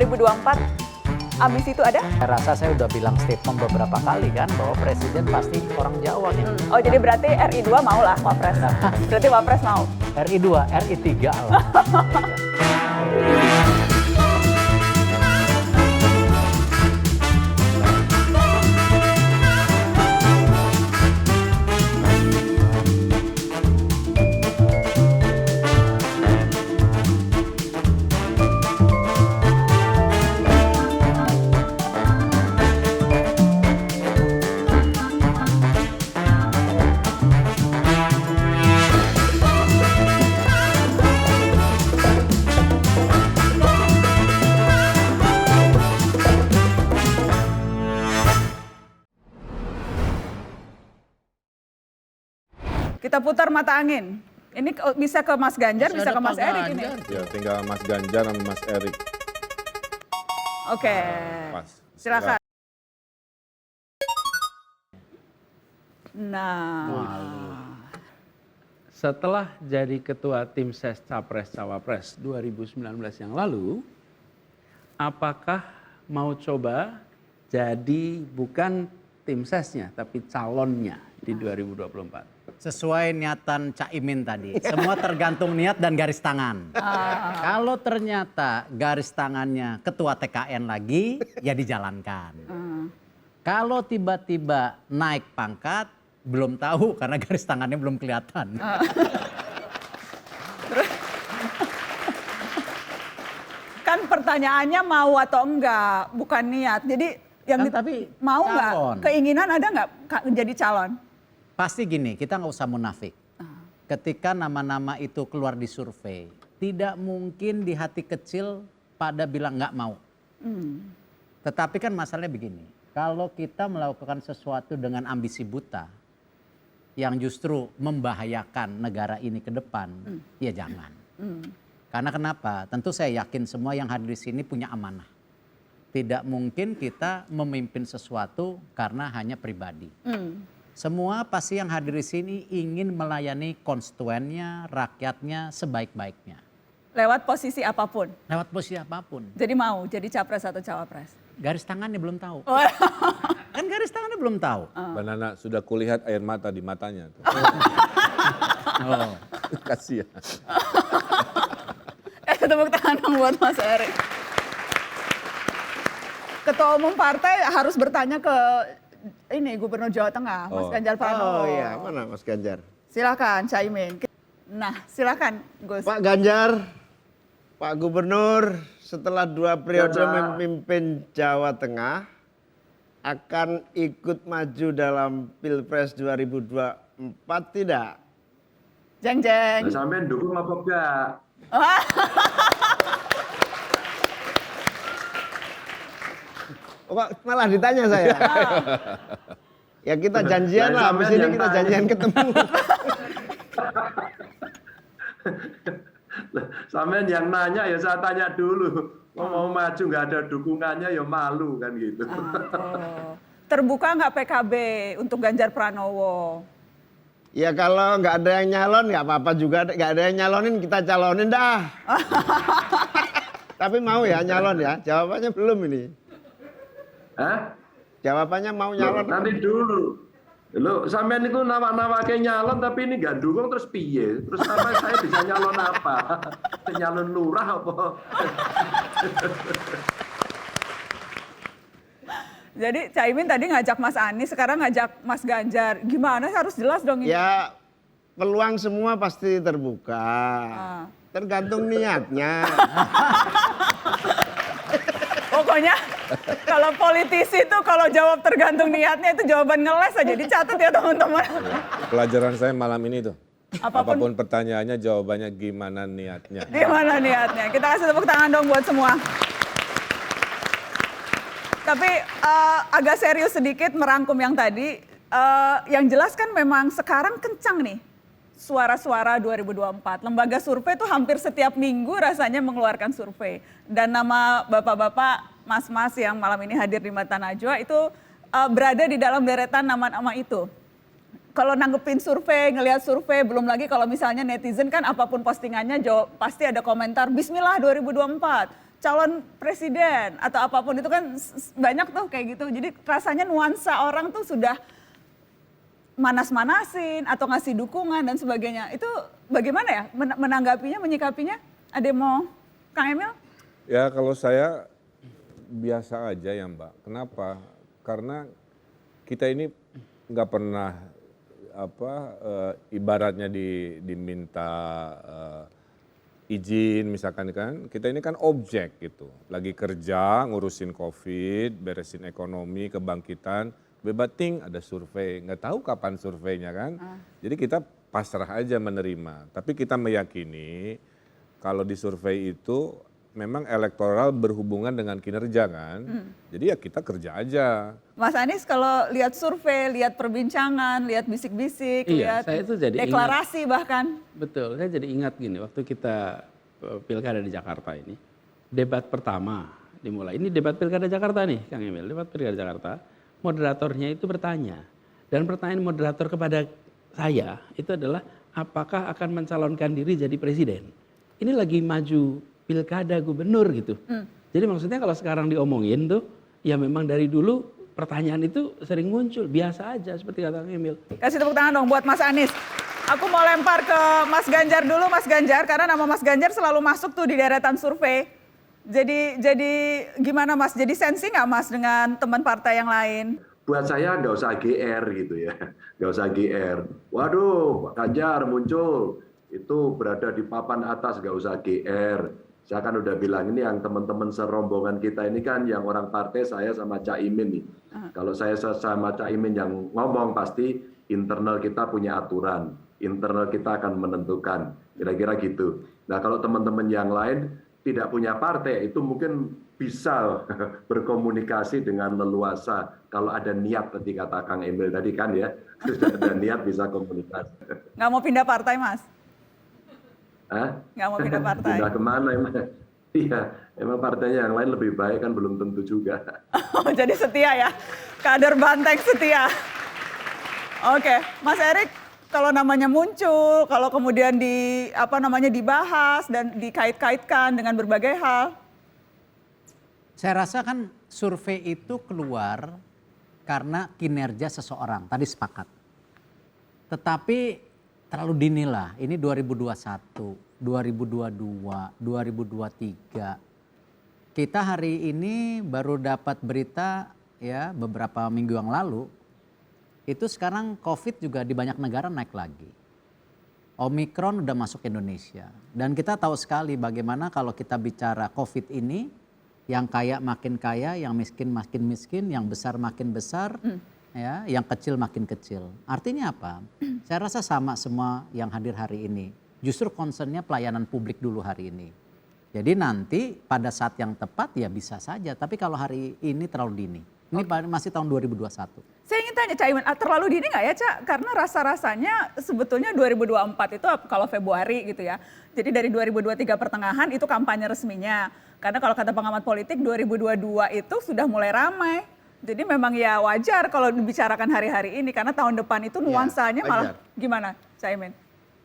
2024 ambisi itu ada? Saya rasa saya udah bilang statement beberapa kali kan bahwa presiden pasti orang Jawa gitu. Oh jadi berarti RI 2 mau lah Wapres. Berarti Wapres mau? RI 2, RI 3 lah. Kita putar mata angin. Ini bisa ke Mas Ganjar, bisa ke Mas Erik ini. Ya, tinggal Mas Ganjar dan Mas Erik. Oke. Pas. Silakan. Nah. Setelah jadi ketua tim ses Capres Cawapres 2019 yang lalu, apakah mau coba jadi bukan tim sesnya tapi calonnya di 2024? Sesuai niatan Cak Imin tadi, semua tergantung niat dan garis tangan. Kalau ternyata garis tangannya ketua TKN lagi, ya dijalankan. Kalau tiba-tiba naik pangkat, belum tahu karena garis tangannya belum kelihatan. Kan pertanyaannya mau atau enggak, bukan niat. Jadi yang Kan tapi mau calon. nggak? Keinginan ada nggak jadi calon? Pasti gini, kita nggak usah munafik. Ketika nama-nama itu keluar di survei, tidak mungkin di hati kecil pada bilang nggak mau. Tetapi kan masalahnya begini, kalau kita melakukan sesuatu dengan ambisi buta, yang justru membahayakan negara ini ke depan, ya jangan. Karena kenapa? Tentu saya yakin semua yang hadir di sini punya amanah. Tidak mungkin kita memimpin sesuatu karena hanya pribadi. Semua pasti yang hadir di sini ingin melayani konstituennya, rakyatnya sebaik-baiknya. Lewat posisi apapun. Lewat posisi apapun. Jadi mau jadi capres atau cawapres. Garis tangannya belum tahu. Kan garis tangannya belum tahu. Mbak Nana, sudah kulihat air mata di matanya. Tuh. Oh. Kasihan. Tepuk tangan dong buat Mas Erik. Ketua umum partai harus bertanya ke ini Gubernur Jawa Tengah, Mas Ganjar Pranowo. Oh iya, mana Mas Ganjar? Silakan Caimin. Nah, silakan Gus. Pak Ganjar, Pak Gubernur, setelah 2 periode memimpin Jawa Tengah, akan ikut maju dalam Pilpres 2024 tidak? Jeng jeng. Sampai dukung apa enggak? Oh, kok malah ditanya saya. Ya kita janjian lah, habis ini kita janjian ketemu. Sampean yang nanya ya saya tanya dulu. Mau maju nggak ada dukungannya ya malu kan gitu. Terbuka nggak PKB untuk Ganjar Pranowo? Ya kalau nggak ada yang nyalon nggak apa-apa juga, nggak ada yang nyalonin kita calonin dah. Tapi mau ya nyalon ya? Jawabannya belum ini. Hah? Jawabannya mau nyalon. Nanti dulu. Lo sampean itu nama-nama kayak nyalon tapi ini nggak dukung terus piye? Terus sampai saya bisa nyalon apa? Nyalon lurah apa? Jadi Caimin tadi ngajak Mas Anies, sekarang ngajak Mas Ganjar. Gimana harus jelas dong ini? Ya peluang semua pasti terbuka. Tergantung niatnya. Pokoknya kalau politisi itu kalau jawab tergantung niatnya itu jawaban ngeles aja. Dicatat ya teman-teman. Pelajaran saya malam ini tuh. Apapun Apapun pertanyaannya jawabannya gimana niatnya. gimana niatnya. Kita kasih tepuk tangan dong buat semua. Tapi agak serius sedikit merangkum yang tadi. Yang jelas kan memang sekarang kencang nih suara-suara 2024. Lembaga survei itu hampir setiap minggu rasanya mengeluarkan survei. Dan nama bapak-bapak, mas-mas yang malam ini hadir di Mata Najwa itu berada di dalam deretan nama-nama itu. Kalau nanggepin survei, ngelihat survei, belum lagi kalau misalnya netizen kan apapun postingannya pasti ada komentar Bismillah 2024. calon presiden atau apapun itu kan banyak tuh kayak gitu. Jadi rasanya nuansa orang tuh sudah manas-manasin atau ngasih dukungan dan sebagainya. Itu bagaimana ya menanggapinya, menyikapinya? Ada yang mau Kang Emil? Ya kalau saya biasa aja ya Mbak. Kenapa? Karena kita ini nggak pernah ibaratnya diminta izin misalkan kan. Kita ini kan objek gitu. Lagi kerja, ngurusin COVID, beresin ekonomi, kebangkitan. Bebating ada survei, nggak tahu kapan surveinya kan. Jadi kita pasrah aja menerima. Tapi kita meyakini kalau di survei itu memang elektoral berhubungan dengan kinerja kan. Jadi ya kita kerja aja. Mas Anies kalau lihat survei, lihat perbincangan, lihat bisik-bisik, Iya, lihat saya itu jadi deklarasi bahkan. Betul, saya jadi ingat gini, waktu kita pilkada di Jakarta ini, debat pertama dimulai. Ini debat pilkada Jakarta nih, Kang Emil, debat pilkada Jakarta. Moderatornya itu bertanya, dan pertanyaan moderator kepada saya itu adalah apakah akan mencalonkan diri jadi presiden. Ini lagi maju pilkada gubernur gitu. Jadi maksudnya kalau sekarang diomongin tuh, ya memang dari dulu pertanyaan itu sering muncul, biasa aja seperti kata Kang Emil. Kasih tepuk tangan dong buat Mas Anies. Aku mau lempar ke Mas Ganjar dulu, Mas Ganjar, karena nama Mas Ganjar selalu masuk tuh di deretan survei. Jadi gimana Mas? Jadi sensi nggak Mas dengan teman partai yang lain? Buat saya nggak usah GR gitu ya, nggak usah GR. Waduh, Pak Ganjar muncul, itu berada di papan atas, nggak usah GR. Saya kan udah bilang ini yang teman-teman serombongan kita ini kan yang orang partai saya sama Cak Imin nih. Kalau saya sama Cak Imin yang ngomong pasti internal kita punya aturan, internal kita akan menentukan, kira-kira gitu. Nah kalau teman-teman yang lain tidak punya partai itu mungkin bisa berkomunikasi dengan leluasa kalau ada niat tadi kata Kang Emil tadi kan ya, sudah ada niat bisa komunikasi. Nggak mau pindah partai Mas? Hah? Nggak mau pindah partai? Pindah kemana emang? Iya, emang partainya yang lain lebih baik kan belum tentu juga. Oh, jadi setia ya, kader banteng setia. Oke, Mas Erik, kalau namanya muncul, kalau kemudian dibahas dan dikait-kaitkan dengan berbagai hal. Saya rasa kan survei itu keluar karena kinerja seseorang, tadi sepakat. Tetapi terlalu dini lah, ini 2021, 2022, 2023. Kita hari ini baru dapat berita ya beberapa minggu yang lalu, itu sekarang COVID juga di banyak negara naik lagi. Omikron udah masuk Indonesia. Dan kita tahu sekali bagaimana kalau kita bicara COVID ini, yang kaya makin kaya, yang miskin makin miskin, yang besar makin besar, ya, yang kecil makin kecil. Artinya apa? Saya rasa sama semua yang hadir hari ini. Justru concernnya pelayanan publik dulu hari ini. Jadi nanti pada saat yang tepat ya bisa saja. Tapi kalau hari ini terlalu dini. Ini masih tahun 2021. Saya ingin tanya Cak Imin, terlalu dini nggak ya Cak? Karena rasa-rasanya sebetulnya 2024 itu kalau Februari gitu ya. Jadi dari 2023 pertengahan itu kampanye resminya. Karena kalau kata pengamat politik 2022 itu sudah mulai ramai. Jadi memang ya wajar kalau dibicarakan hari-hari ini. Karena tahun depan itu nuansanya malah gimana Cak Imin?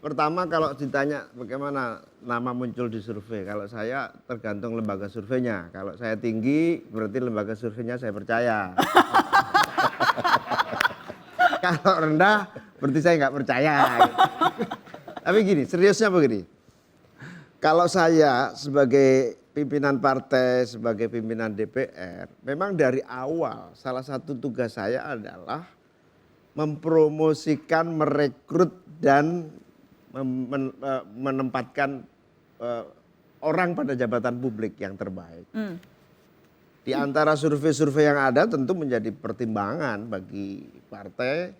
Pertama kalau ditanya bagaimana nama muncul di survei, kalau saya tergantung lembaga surveinya. Kalau saya tinggi berarti lembaga surveinya saya percaya. Kalau rendah berarti saya nggak percaya. Tapi gini, seriusnya begini. Kalau saya sebagai pimpinan partai, sebagai pimpinan DPR, memang dari awal salah satu tugas saya adalah mempromosikan, merekrut dan menempatkan orang pada jabatan publik yang terbaik. Di antara survei-survei yang ada tentu menjadi pertimbangan bagi partai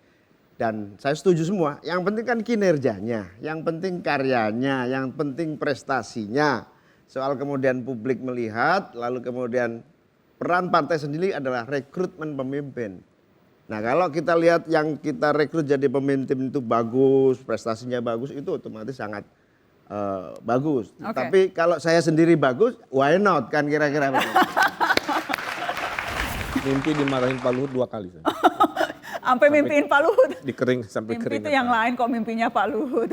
dan saya setuju semua. Yang penting kan kinerjanya, yang penting karyanya, yang penting prestasinya. Soal kemudian publik melihat, lalu kemudian peran partai sendiri adalah rekrutmen pemimpin. Nah kalau kita lihat yang kita rekrut jadi pemimpin itu bagus, prestasinya bagus, itu otomatis sangat bagus. Okay. Tapi kalau saya sendiri bagus, why not kan kira-kira begitu. Mimpi dimarahin Pak Luhut 2 kali. Sampai mimpiin Pak Luhut. Sampai Mimpi kering. itu yang lain kok mimpinya Pak Luhut.